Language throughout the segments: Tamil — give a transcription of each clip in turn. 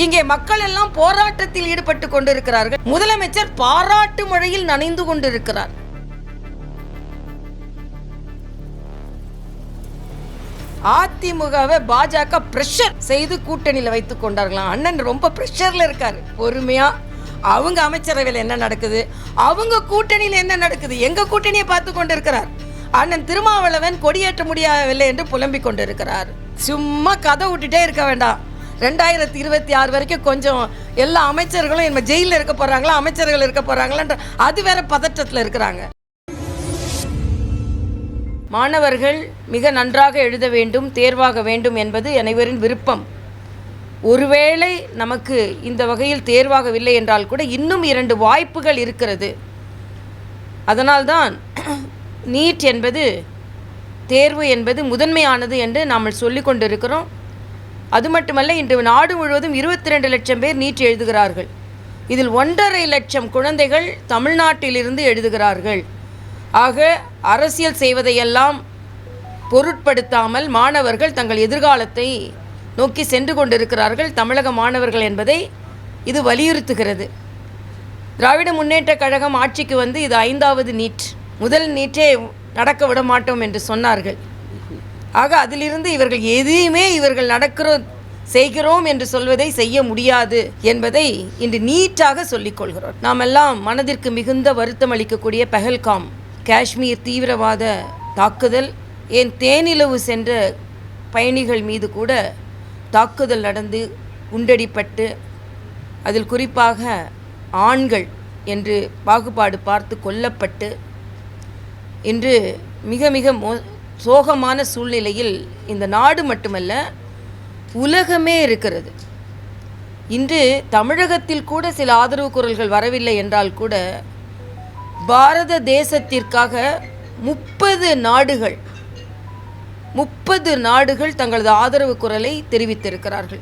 இங்கே மக்கள் எல்லாம் போராட்டத்தில் ஈடுபட்டு கொண்டிருக்கிறார்கள். முதலமைச்சர் பாராட்டு மழையில் நனைந்து கொண்டிருக்கிறார். அதிமுகவை பாஜக பிரஷர் செய்து கூட்டணியில் வைத்துக் கொண்டார்களாம். அண்ணன் ரொம்ப பிரஷர்ல இருக்காரு. பொறுமையா அவங்க அமைச்சரவையில் என்ன நடக்குது, அவங்க கூட்டணியில் என்ன நடக்குது, எங்க கூட்டணியை பார்த்து கொண்டிருக்கிறார். அண்ணன் திருமாவளவன் கொடியேற்ற முடியவில்லை என்று புலம்பிக் கொண்டிருக்கிறார். சும்மா கதை விட்டுட்டே இருக்க வேண்டாம். 2026 வரைக்கும் கொஞ்சம் எல்லா அமைச்சர்களும் என்ன ஜெயிலில் இருக்க போறாங்களா, அமைச்சர்கள் இருக்க போறாங்களா, அது வேற பதற்றத்தில் இருக்கிறாங்க. மாணவர்கள் மிக நன்றாக எழுத வேண்டும், தேர்வாக வேண்டும் என்பது அனைவரின் விருப்பம். ஒருவேளை நமக்கு இந்த வகையில் தேர்வாகவில்லை என்றால் கூட இன்னும் 2 வாய்ப்புகள் இருக்கிறது. அதனால்தான் நீட் என்பது தேர்வு என்பது முதன்மையானது என்று நாம் சொல்லிக் கொண்டிருக்கிறோம். அது மட்டுமல்ல, இன்று நாடு முழுவதும் 22 லட்சம் பேர் நீட் எழுதுகிறார்கள். இதில் 1.5 லட்சம் குழந்தைகள் தமிழ்நாட்டிலிருந்து எழுதுகிறார்கள். ஆக அரசியல் செய்வதையெல்லாம் பொருட்படுத்தாமல் மாணவர்கள் தங்கள் எதிர்காலத்தை நோக்கி சென்று கொண்டிருக்கிறார்கள். தமிழக மாணவர்கள் என்பதை இது வலியுறுத்துகிறது. திராவிட முன்னேற்ற கழகம் ஆட்சிக்கு வந்து இது 5வது நீட். முதல் நீட்டே நடக்க விட மாட்டோம் என்று சொன்னார்கள். ஆக அதிலிருந்து இவர்கள் எதையுமே இவர்கள் செய்கிறோம் என்று சொல்வதை செய்ய முடியாது என்பதை இன்று நீட்டாக சொல்லிக் கொள்கிறோம். நாம் எல்லாம் மனதிற்கு மிகுந்த வருத்தம் அளிக்கக்கூடிய பஹல்காம் காஷ்மீர் தீவிரவாத தாக்குதல், ஏன் தேனிலவு சென்ற பயணிகள் மீது கூட தாக்குதல் நடந்து குண்டடிப்பட்டு அதில் குறிப்பாக ஆண்கள் என்று பாகுபாடு பார்த்து கொல்லப்பட்டு இன்று மிக மிக சோகமான சூழ்நிலையில் இந்த நாடு மட்டுமல்ல உலகமே இருக்கிறது. இன்று தமிழகத்தில் கூட சில ஆதரவு குரல்கள் வரவில்லை என்றால் கூட பாரத தேசத்திற்காக 30 நாடுகள் தங்களது ஆதரவு குரலை தெரிவித்திருக்கிறார்கள்.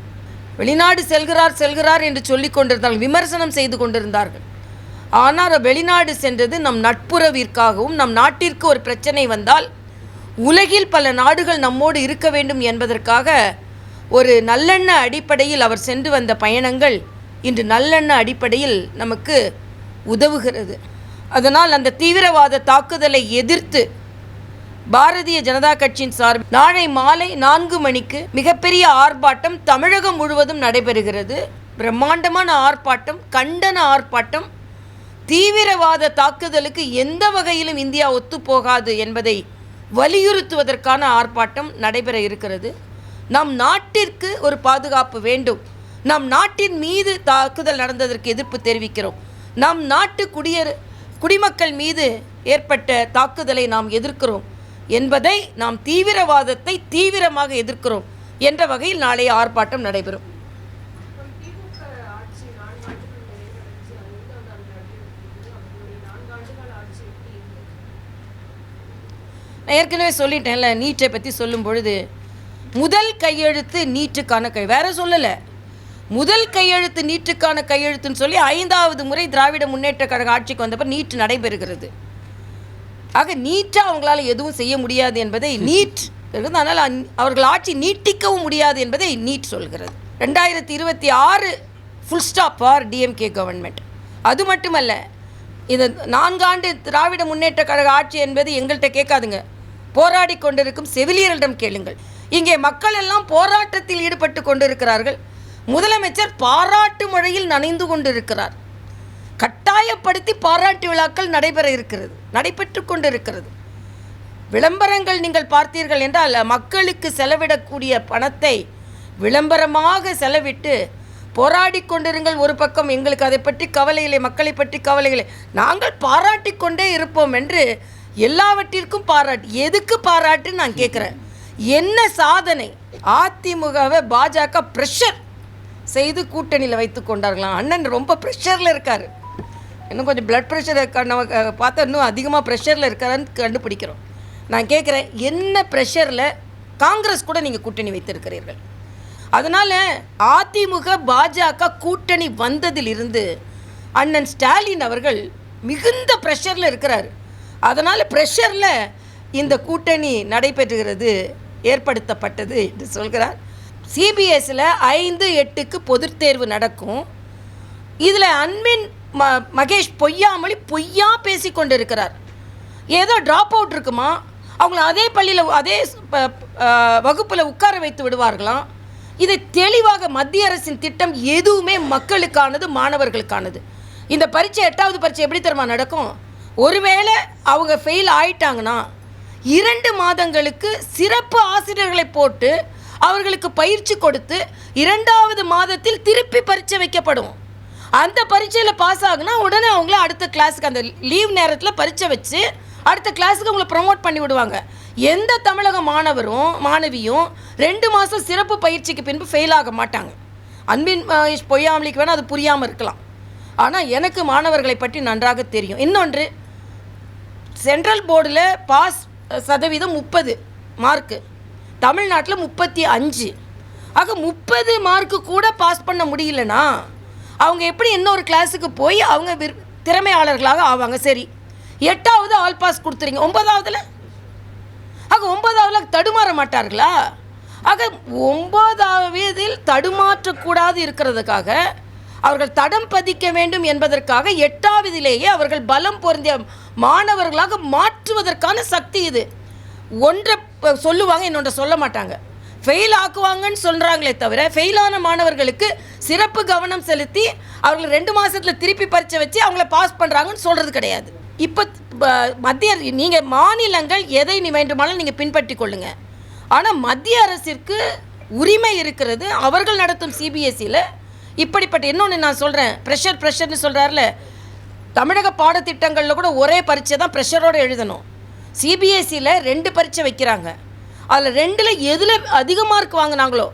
வெளிநாடு செல்கிறார் என்று சொல்லிக் கொண்டிருந்தார்கள், விமர்சனம் செய்து கொண்டிருந்தார்கள். ஆனால் வெளிநாடு சென்றது நம் நட்புறவிற்காகவும், நம் நாட்டிற்கு ஒரு பிரச்சனை வந்தால் உலகில் பல நாடுகள் நம்மோடு இருக்க வேண்டும் என்பதற்காக ஒரு நல்லெண்ண அடிப்படையில் அவர் சென்று வந்த பயணங்கள் இன்று நல்லெண்ண அடிப்படையில் நமக்கு உதவுகிறது. அதனால் அந்த தீவிரவாத தாக்குதலை எதிர்த்து பாரதிய ஜனதா கட்சியின் சார்பில் நாளை மாலை 4 மணிக்கு மிகப்பெரிய ஆர்ப்பாட்டம் தமிழகம் முழுவதும் நடைபெறுகிறது. பிரம்மாண்டமான ஆர்ப்பாட்டம், கண்டன ஆர்ப்பாட்டம். தீவிரவாத தாக்குதலுக்கு எந்த வகையிலும் இந்தியா ஒத்துப்போகாது என்பதை வலியுறுத்துவதற்கான ஆர்ப்பாட்டம் நடைபெற இருக்கிறது. நம் நாட்டிற்கு ஒரு பாதுகாப்பு வேண்டும். நம் நாட்டின் மீது தாக்குதல் நடந்ததற்கு எதிர்ப்பு தெரிவிக்கிறோம். நம் நாட்டு குடிமக்கள் மீது ஏற்பட்ட தாக்குதலை நாம் எதிர்க்கிறோம் என்பதை, நாம் தீவிரவாதத்தை தீவிரமாக எதிர்க்கிறோம் என்ற வகையில் நாளைய ஆர்ப்பாட்டம் நடைபெறும். நான் ஏற்கனவே சொல்லிட்டேன்ல, நீட்டை பற்றி சொல்லும் பொழுது முதல் கையெழுத்து நீட்டுக்கான வேற சொல்லலை, முதல் கையெழுத்து நீட்டுக்கான கையெழுத்துன்னு சொல்லி 5வது முறை திராவிட முன்னேற்ற கழக ஆட்சிக்கு வந்தப்போ நீட் நடைபெறுகிறது. ஆக நீட்டாக அவங்களால எதுவும் செய்ய முடியாது என்பதை நீட், அதனால் அவர்கள் ஆட்சி நீட்டிக்கவும் முடியாது என்பதை நீட் சொல்கிறது. 2026 full stop for DMK government. அது மட்டுமல்ல, இது 4 ஆண்டு திராவிட முன்னேற்ற கழக ஆட்சி என்பது எங்கள்கிட்ட கேட்காதுங்க, போராடி கொண்டிருக்கும் செவிலியர்களிடம் கேளுங்கள். இங்கே மக்கள் எல்லாம் போராட்டத்தில் ஈடுபட்டு கொண்டிருக்கிறார்கள். முதலமைச்சர் பாராட்டு மழையில் நனைந்து கொண்டிருக்கிறார். கட்டாயப்படுத்தி பாராட்டு விழாக்கள் நடைபெற்று கொண்டிருக்கிறது. விளம்பரங்கள் நீங்கள் பார்த்தீர்கள் என்றால் மக்களுக்கு செலவிடக்கூடிய பணத்தை விளம்பரமாக செலவிட்டு போராடி கொண்டிருங்கள். ஒரு பக்கம் எங்களுக்கு அதை பற்றி கவலையில்லை, மக்களை பற்றி கவலையில்லை, நாங்கள் பாராட்டி கொண்டே இருப்போம் என்று எல்லாவற்றிற்கும் பாராட்டு. எதுக்கு பாராட்டுன்னு நான் கேட்குறேன். என்ன சாதனை? அதிமுகவை பாஜக பிரஷர் செய்து கூட்டணியில் வைத்து கொண்டார்களாம். அண்ணன் ரொம்ப ப்ரெஷரில் இருக்கார். இன்னும் கொஞ்சம் பிளட் ப்ரெஷர் நமக்கு பார்த்தா இன்னும் அதிகமாக ப்ரெஷரில் இருக்காருன்னு கண்டுபிடிக்கிறோம். நான் கேட்குறேன், என்ன ப்ரெஷரில் காங்கிரஸ் கூட நீங்கள் கூட்டணி வைத்திருக்கிறீர்கள்? அதனால் அதிமுக பாஜக கூட்டணி வந்ததிலிருந்து அண்ணன் ஸ்டாலின் அவர்கள் மிகுந்த ப்ரெஷரில் இருக்கிறார். அதனால் ப்ரெஷரில் இந்த கூட்டணி நடைபெறுகிறது, ஏற்படுத்தப்பட்டது என்று சொல்கிறார். சிபிஎஸ்சியில் 5-8க்கு பொதுத் தேர்வு நடக்கும். இதில் அன்பின் மகேஷ் பொய்யா பேசி கொண்டு இருக்கிறார். ஏதோ ட்ராப் அவுட் இருக்குமா, அவங்கள அதே பள்ளியில் அதே வகுப்பில் உட்கார வைத்து விடுவார்களாம். இது தெளிவாக மத்திய அரசின் திட்டம் எதுவுமே மக்களுக்கானது, மாணவர்களுக்கானது. இந்த பரீட்சை 8வது பரீட்சை எப்படி தெரியுமா நடக்கும்? ஒருவேளை அவங்க ஃபெயில் ஆயிட்டாங்கன்னா 2 மாதங்களுக்கு சிறப்பு ஆசிரியர்களை போட்டு அவர்களுக்கு பயிற்சி கொடுத்து 2வது மாதத்தில் திருப்பி பரீட்சை வைக்கப்படும். அந்த பரீட்சையில் பாஸ் ஆகுனா உடனே அவங்கள அடுத்த கிளாஸுக்கு அந்த லீவ் நேரத்தில் பரீட்சை வச்சு அடுத்த கிளாஸுக்கு அவங்கள ப்ரமோட் பண்ணி விடுவாங்க. எந்த தமிழக மாணவியும் 2 மாதம் சிறப்பு பயிற்சிக்கு பின்பு ஃபெயில் ஆக மாட்டாங்க. அன்பின் மகேஷ் பொய்யாமலிக்கு வேணால் அது புரியாமல் இருக்கலாம். ஆனால் எனக்கு மாணவர்களை பற்றி நன்றாக தெரியும். இன்னொன்று, சென்ட்ரல் போர்டில் பாஸ் சதவீதம் 30 மார்க்கு, தமிழ்நாட்டில் 35. ஆக 30 மார்க்கு கூட பாஸ் பண்ண முடியலன்னா அவங்க எப்படி இன்னொரு கிளாஸுக்கு போய் அவங்க திறமையாளர்களாக ஆவாங்க? சரி, 8வது ஆல் பாஸ் கொடுத்துறீங்க, 9வதுல ஆக 9வதுல தடுமாற மாட்டார்களா? ஆக 9வதில் தடுமாற்றக்கூடாது இருக்கிறதுக்காக, அவர்கள் தடம் பதிக்க வேண்டும் என்பதற்காக 8வதிலேயே அவர்கள் பலம் பொருந்திய மாணவர்களாக மாற்றுவதற்கான சக்தி இது. ஒன்றை சொல்லுவாங்க, இன்னொன்றை சொல்ல மாட்டாங்க. ஃபெயில் ஆக்குவாங்கன்னு சொல்கிறாங்களே தவிர ஃபெயிலான மாணவர்களுக்கு சிறப்பு கவனம் செலுத்தி அவர்கள் 2 மாதத்தில் திருப்பி பரீட்சை வச்சு அவங்கள பாஸ் பண்ணுறாங்கன்னு சொல்கிறது கிடையாது. இப்போ மத்திய நீங்கள் மாநிலங்கள் எதை வேண்டுமானாலும் நீங்கள் பின்பற்றி கொள்ளுங்கள். ஆனால் மத்திய அரசிற்கு உரிமை இருக்கிறது. அவர்கள் நடத்தும் சிபிஎஸ்சியில் இப்படிப்பட்ட இன்னொன்று நான் சொல்கிறேன், ப்ரெஷர்னு சொல்கிறார்ல, தமிழக பாடத்திட்டங்களில் கூட ஒரே பரீட்சை தான் ப்ரெஷரோடு எழுதணும். சிபிஎஸ்சியில் 2 பரீட்சை வைக்கிறாங்க. அதில் 2ல் எதில் அதிக மார்க் வாங்கினாங்களோ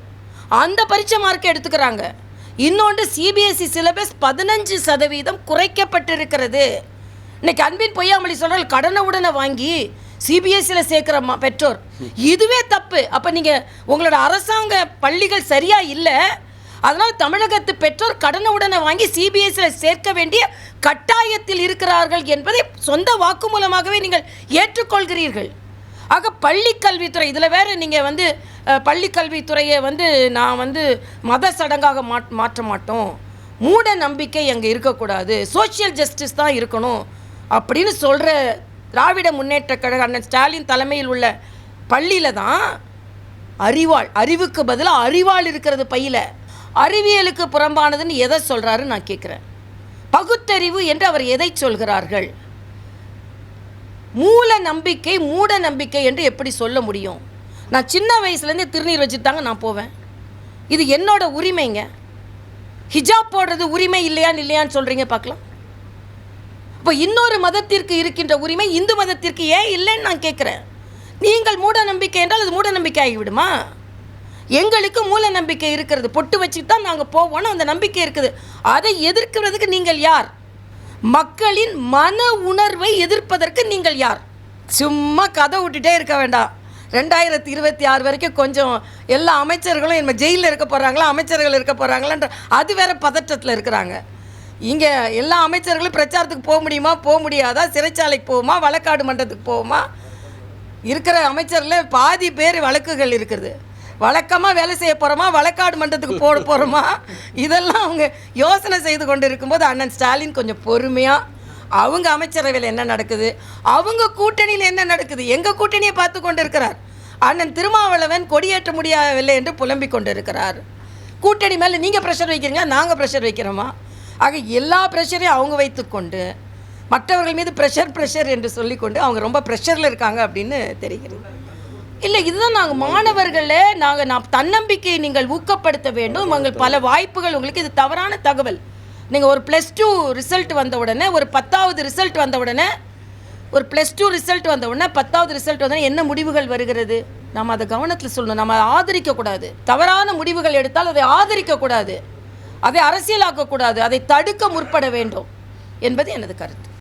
அந்த பரீட்சை மார்க்கை எடுத்துக்கிறாங்க. இன்னொன்று, சிபிஎஸ்சி சிலபஸ் 15% குறைக்கப்பட்டிருக்கிறது. இன்றைக்கி அன்பின் பொய்யாமொழி சொல்கிறால் கடனை உடனே வாங்கி சிபிஎஸ்சியில் சேர்க்குற பெற்றோர், இதுவே தப்பு. அப்போ நீங்கள் உங்களோட அரசாங்க பள்ளிகள் சரியாக இல்லை, அதனால் தமிழகத்து பெற்றோர் கடனை உடனே வாங்கி சிபிஎஸ்சியில் சேர்க்க வேண்டிய கட்டாயத்தில் இருக்கிறார்கள் என்பதை சொந்த வாக்குமூலமாகவே நீங்கள் ஏற்றுக்கொள்கிறீர்கள். ஆக பள்ளி கல்வித்துறை, இதில் வேறு நீங்கள் பள்ளி கல்வித்துறையை நான் மத சடங்காக மாற்ற மாட்டோம், மூட நம்பிக்கை அங்கே இருக்கக்கூடாது, சோஷியல் ஜஸ்டிஸ் தான் இருக்கணும் அப்படின்னு சொல்கிற திராவிட முன்னேற்ற கழக அண்ணன் ஸ்டாலின் தலைமையில் உள்ள பள்ளியில் தான் அறிவுக்கு பதிலாக அறிவாள் இருக்கிறது பையில். அறிவியலுக்கு புறம்பானதுன்னு எதை சொல்கிறாரு நான் கேட்குறேன். பகுத்தறிவு என்று அவர் எதை சொல்கிறார்கள்? மூட நம்பிக்கை என்று எப்படி சொல்ல முடியும்? நான் சின்ன வயசுலேருந்து திருநீர் வச்சுட்டாங்க நான் போவேன், இது என்னோட உரிமைங்க. ஹிஜாப் போடுறது உரிமை இல்லையான்னு சொல்கிறீங்க பார்க்கலாம். இப்போ இன்னொரு மதத்திற்கு இருக்கின்ற உரிமை இந்து மதத்திற்கு ஏன் இல்லைன்னு நான் கேட்குறேன். நீங்கள் மூட நம்பிக்கை என்றால் அது மூட நம்பிக்கை ஆகிவிடுமா? எங்களுக்கு மூல நம்பிக்கை இருக்கிறது, பொட்டு வச்சுட்டு தான் நாங்கள் போவோன்னு அந்த நம்பிக்கை இருக்குது. அதை எதிர்க்கிறதுக்கு நீங்கள் யார்? மக்களின் மன உணர்வை எதிர்ப்பதற்கு நீங்கள் யார்? சும்மா கதை விட்டுட்டே இருக்க வேண்டாம். 2026 வரைக்கும் கொஞ்சம் எல்லா அமைச்சர்களும் என்ன ஜெயிலில் இருக்க போகிறாங்களா, அமைச்சர்கள் இருக்க போகிறாங்களான்ற அது வேறு பதற்றத்தில் இருக்கிறாங்க. இங்கே எல்லா அமைச்சர்களும் பிரச்சாரத்துக்கு போக முடியுமா, போக முடியாதா, சிறைச்சாலைக்கு போகுமா, வழக்காடு மன்றத்துக்கு போகுமா? இருக்கிற அமைச்சரில் பாதி பேர் வழக்குகள் இருக்குது. வழக்கமாக வேலை செய்ய போகிறோமா, வழக்காடு மன்றத்துக்கு போட போகிறோமா, இதெல்லாம் அவங்க யோசனை செய்து கொண்டு இருக்கும்போது அண்ணன் ஸ்டாலின் கொஞ்சம் பொறுமையாக அவங்க அமைச்சரவையில் என்ன நடக்குது, அவங்க கூட்டணியில் என்ன நடக்குது, எங்கள் கூட்டணியை பார்த்து கொண்டு இருக்கிறார். அண்ணன் திருமாவளவன் கொடியேற்ற முடியவில்லை என்று புலம்பிக் கொண்டு இருக்கிறார். கூட்டணி மேலே நீங்கள் ப்ரெஷர் வைக்கிறீங்களா, நாங்கள் ப்ரெஷர் வைக்கிறோமா? ஆக எல்லா ப்ரெஷரையும் அவங்க வைத்துக்கொண்டு மற்றவர்கள் மீது ப்ரெஷர் என்று சொல்லிக்கொண்டு அவங்க ரொம்ப ப்ரெஷரில் இருக்காங்க அப்படின்னு தெரிகிறது. இல்லை, இதுதான் நாங்கள் மாணவர்களை நான் தன்னம்பிக்கையை நீங்கள் ஊக்கப்படுத்த வேண்டும். உங்கள் பல வாய்ப்புகள் உங்களுக்கு, இது தவறான தகவல். நீங்கள் ஒரு +2 ரிசல்ட் வந்த உடனே, ஒரு 10வது ரிசல்ட் வந்த உடனே, ஒரு +2 ரிசல்ட் வந்த உடனே 10வது ரிசல்ட் வந்தோடனே என்ன முடிவுகள் வருகிறது? நம்ம அதை கவனத்தில் சொல்லணும். நம்ம அதை ஆதரிக்கக்கூடாது. தவறான முடிவுகள் எடுத்தால் அதை ஆதரிக்கக்கூடாது, அதை அரசியலாக்கக்கூடாது, அதை தடுக்க முற்பட வேண்டும் என்பது எனது கருத்து.